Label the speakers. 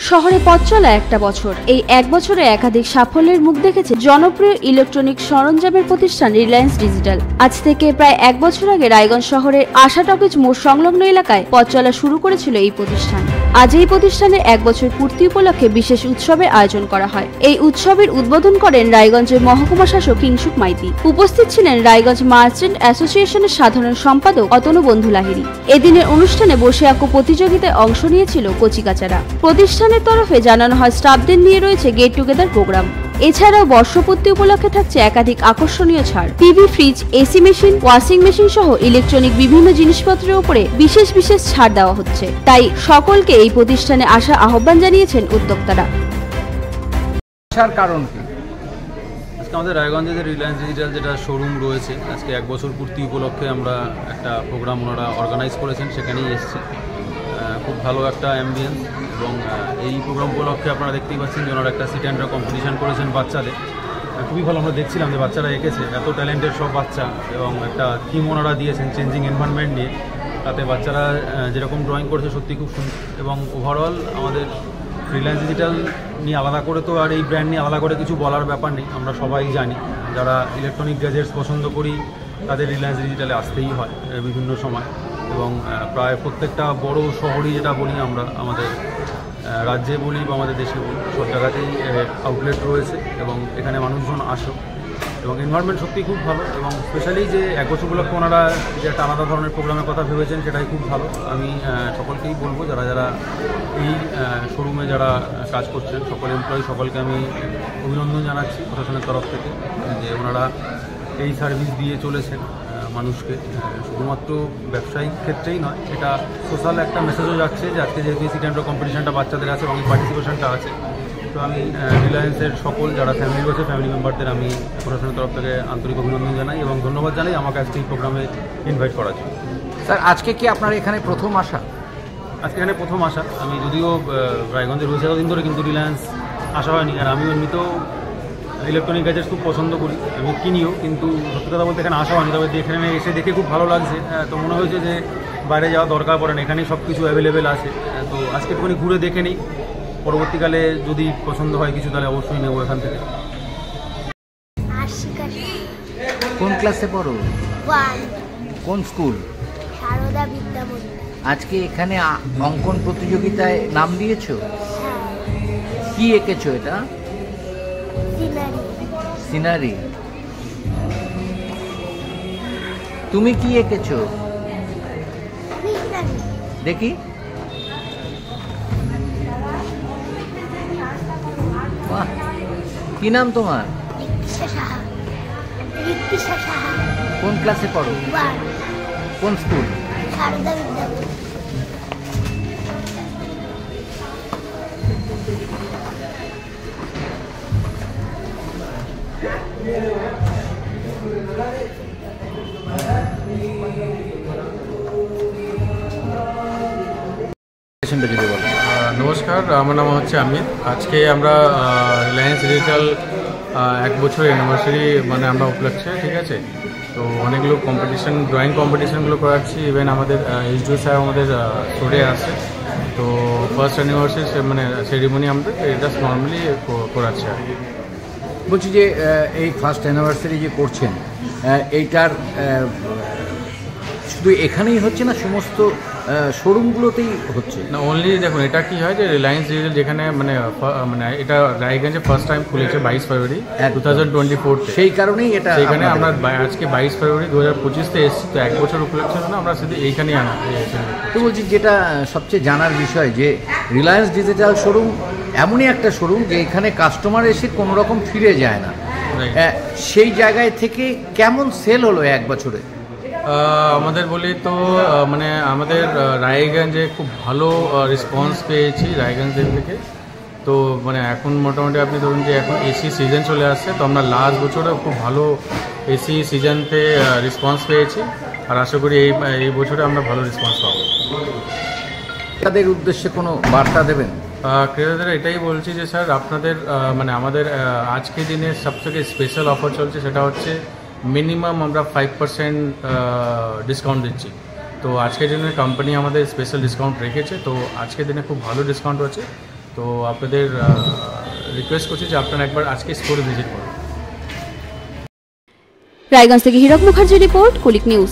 Speaker 1: শহরে পথ চলা একটা বছর। এই এক বছরে একাধিক সাফল্যের মুখ দেখেছে জনপ্রিয় ইলেকট্রনিক সরঞ্জামের প্রতিষ্ঠান রিলায়েন্স ডিজিটাল। আজ থেকে প্রায় এক বছর আগে রায়গঞ্জ শহরের আশা টকিজ মোড় সংলগ্ন এলাকায় পথ চলা শুরু করেছিল এই প্রতিষ্ঠান। আজ এই প্রতিষ্ঠানের এক বছর পূর্তি উপলক্ষে বিশেষ উৎসবের আয়োজন করা হয়। এই উৎসবের উদ্বোধন করেন রায়গঞ্জের মহকুমা শাসক কিংসুক মাইতি। উপস্থিত ছিলেন রায়গঞ্জ মার্চেন্ট অ্যাসোসিয়েশনের সাধারণ সম্পাদক অতনু বন্ধু লাহিড়ী। এদিনের অনুষ্ঠানে বসে আঁকো প্রতিযোগিতায় অংশ নিয়েছিল কচিকাচারা। প্রতিষ্ঠানের তরফে জানানো হয় স্টাফদের নিয়ে রয়েছে গেট টুগেদার প্রোগ্রাম। এছাড়াও বর্ষপূর্তি উপলক্ষে থাকছে একাধিক আকর্ষণীয় ছাড়। TV, fridge, AC machine, washing machine সহ ইলেকট্রনিক বিভিন্ন জিনিসপত্রের উপরে বিশেষ বিশেষ ছাড় দেওয়া হচ্ছে। তাই সকলকে এই প্রতিষ্ঠানে আসার আহ্বান জানিয়েছেন উদ্যোক্তারা।
Speaker 2: কারণ কি?
Speaker 3: আজকে আমাদের রায়গঞ্জে যে রিলায়েন্স ডিজিটাল যেটা শোরুম রয়েছে, আজকে এক বছর পূর্তি উপলক্ষে আমরা একটা প্রোগ্রাম ওনারা অর্গানাইজ করেছেন, সেখানেই এসেছি। খুব ভালো একটা অ্যাম্বিয়েন্স এবং এই প্রোগ্রাম উপলক্ষে আপনারা দেখতেই পাচ্ছেন যে ওনারা একটা সিট অ্যান্ড কম্পিটিশান করেছেন বাচ্চাদের। খুবই ভালো, আমরা দেখছিলাম যে বাচ্চারা এঁকেছে, এত ট্যালেন্টেড সব বাচ্চা, এবং একটা থিম ওনারা দিয়েছেন চেঞ্জিং এনভায়রনমেন্ট নিয়ে। তাতে বাচ্চারা যেরকম ড্রয়িং করেছে সত্যি খুব সুন্দর। এবং ওভারঅল আমাদের রিলায়েন্স ডিজিটাল নিয়ে আলাদা করে তো আর এই ব্র্যান্ড নিয়ে আলাদা করে কিছু বলার ব্যাপার নেই, আমরা সবাই জানি। যারা ইলেকট্রনিক গ্যাজেটস পছন্দ করি তাদের রিলায়েন্স ডিজিটালে আসতেই হয় বিভিন্ন সময়। এবং প্রায় প্রত্যেকটা বড় শহরই যেটা বলি আমরা, আমাদের রাজ্যে বলি বা আমাদের দেশে বলি, সব জায়গাতেই আউটলেট রয়েছে এবং এখানে মানুষজন আসে। এবং এনভায়রনমেন্ট সত্যিই খুব ভালো। এবং স্পেশালি যে এক বছর উপলক্ষে ওনারা যে একটা আলাদা ধরনের প্রোগ্রামের কথা ভেবেছেন, সেটাই খুব ভালো। আমি সকলকেই বলবো, যারা যারা এই শোরুমে যারা কাজ করছেন, সকল এমপ্লয়ি সকলকে আমি অভিনন্দন জানাচ্ছি প্রশাসনের তরফ থেকে, যে ওনারা এই সার্ভিস দিয়ে চলেছেন মানুষকে। শুধুমাত্র ব্যবসায়িক ক্ষেত্রেই নয়, এটা সোশ্যাল একটা মেসেজও যাচ্ছে যে আজকে যেহেতু সিট অ্যান্ড কম্পিটিশনটা বাচ্চাদের আছে এবং এই পার্টিসিপেশনটা আছে, তো আমি রিলায়েন্সের সকল যারা ফ্যামিলি রয়েছে, ফ্যামিলি মেম্বারদের আমি প্রশাসনের তরফ থেকে আন্তরিক অভিনন্দন জানাই এবং ধন্যবাদ জানাই আমাকে আজকে এই প্রোগ্রামে ইনভাইট করার জন্য।
Speaker 2: স্যার, আজকে কি আপনার এখানে প্রথম আসা?
Speaker 3: আজকে এখানে প্রথম আসা। আমি যদিও রায়গঞ্জে রয়েছে এতদিন ধরে, কিন্তু রিলায়েন্স আসা হয়নি। আর আমি এমনিতেও ইলেকট্রনিক গ্যাজেটস খুব পছন্দ করি, আমি কিনিও, কিন্তু সত্যি কথা বলতে এখানে আসা হয়নি। তবে এখানে এসে দেখে খুব ভালো লাগছে। তো মনে হয়েছে যে বাইরে যাওয়া দরকার পড়ে না, এখানেই সব কিছু অ্যাভেলেবেল আছে। তো আজকে একটুখানি ঘুরে দেখে নিই, পরবর্তীকালে যদি পছন্দ হয় কিছু তাহলে অবশ্যই নেবো এখান থেকে।
Speaker 2: কোন ক্লাসে পড়ো? কোন স্কুল?
Speaker 4: সারদা বিদ্যা মন্দির।
Speaker 2: আজকে এখানে অঙ্কন প্রতিযোগিতায় নাম দিয়েছো? কি এঁকেছো এটা? সিনারি। তুমি কি এঁকেছো দেখি? বাহ, কি নাম তোমার? কোন ক্লাসে পড়ো? কোন স্কুল?
Speaker 4: সারদা বিদ্যা।
Speaker 5: নমস্কার, আমার নাম হচ্ছে আমির। আজকে আমরা রিলায়েন্স ডিজিটাল এক বছর অ্যানিভার্সারি মানে আমরা উপলক্ষে, ঠিক আছে, তো অনেকগুলো কম্পিটিশন, ড্রয়িং কম্পিটিশনগুলো করাচ্ছি। ইভেন আমাদের এইচডিও স্যার আমাদের স্টোরে আছে। তো ফার্স্ট অ্যানিভার্সারি মানে সেরিমনি আমরা এটা নর্মালি করাচ্ছি আর কি।
Speaker 2: বলছি যে এই ফার্স্ট অ্যানিভার্সারি যে করছেন, এইটার শুধু এখানেই হচ্ছে না, সমস্ত শোরুমগুলোতেই হচ্ছে
Speaker 5: না? অনলি দেখুন, এটা কি হয় যে রিলায়েন্স ডিজিটাল যেখানে মানে এটা রায়গঞ্জে ফার্স্ট টাইম খুলেছে 22 ফেব্রুয়ারি 2024,
Speaker 2: সেই কারণেই এটা
Speaker 5: সেইখানে আমরা আজকে 22 ফেব্রুয়ারি 2025 এসেছি। তো এক বছর উপলক্ষে আমরা শুধু এইখানেই আনা।
Speaker 2: তো বলছি, যেটা সবচেয়ে জানার বিষয় যে রিলায়েন্স ডিজিটাল শোরুম এমনই একটা শোরুম যে এখানে কাস্টমার এসে কোনো রকম ফিরে যায় না, সেই জায়গায় থেকে কেমন সেল হলো এক বছরে?
Speaker 5: আমাদের বলি তো মানে আমাদের রায়গঞ্জে খুব ভালো রেসপন্স পেয়েছি রায়গঞ্জের থেকে। তো মানে এখন মোটামুটি আপনি ধরুন যে এখন এসি সিজন চলে আসছে, তো আমরা লাস্ট বছরে খুব ভালো এসি সিজনতে রেসপন্স পেয়েছি। আর আশা করি এই বছরে আমরা ভালো রেসপন্স পাবো।
Speaker 2: তাদের উদ্দেশ্যে কোনো বার্তা দেবেন?
Speaker 5: ক্রেতাদের এটাই বলছি যে স্যার, আপনাদের মানে আমাদের আজকের দিনে সবথেকে স্পেশাল অফার চলছে, সেটা হচ্ছে মিনিমাম আমরা 5% ডিসকাউন্ট দিচ্ছি। তো আজকের দিনে কোম্পানি আমাদের স্পেশাল ডিসকাউন্ট রেখেছে, তো আজকের দিনে খুব ভালো ডিসকাউন্ট হচ্ছে। তো আপনাদের রিকোয়েস্ট করছি যে আপনারা একবার আজকে স্টোরে ভিজিট করুন।
Speaker 1: রায়গঞ্জ থেকে হীরক মুখার্জি রিপোর্ট, কুলিক নিউজ।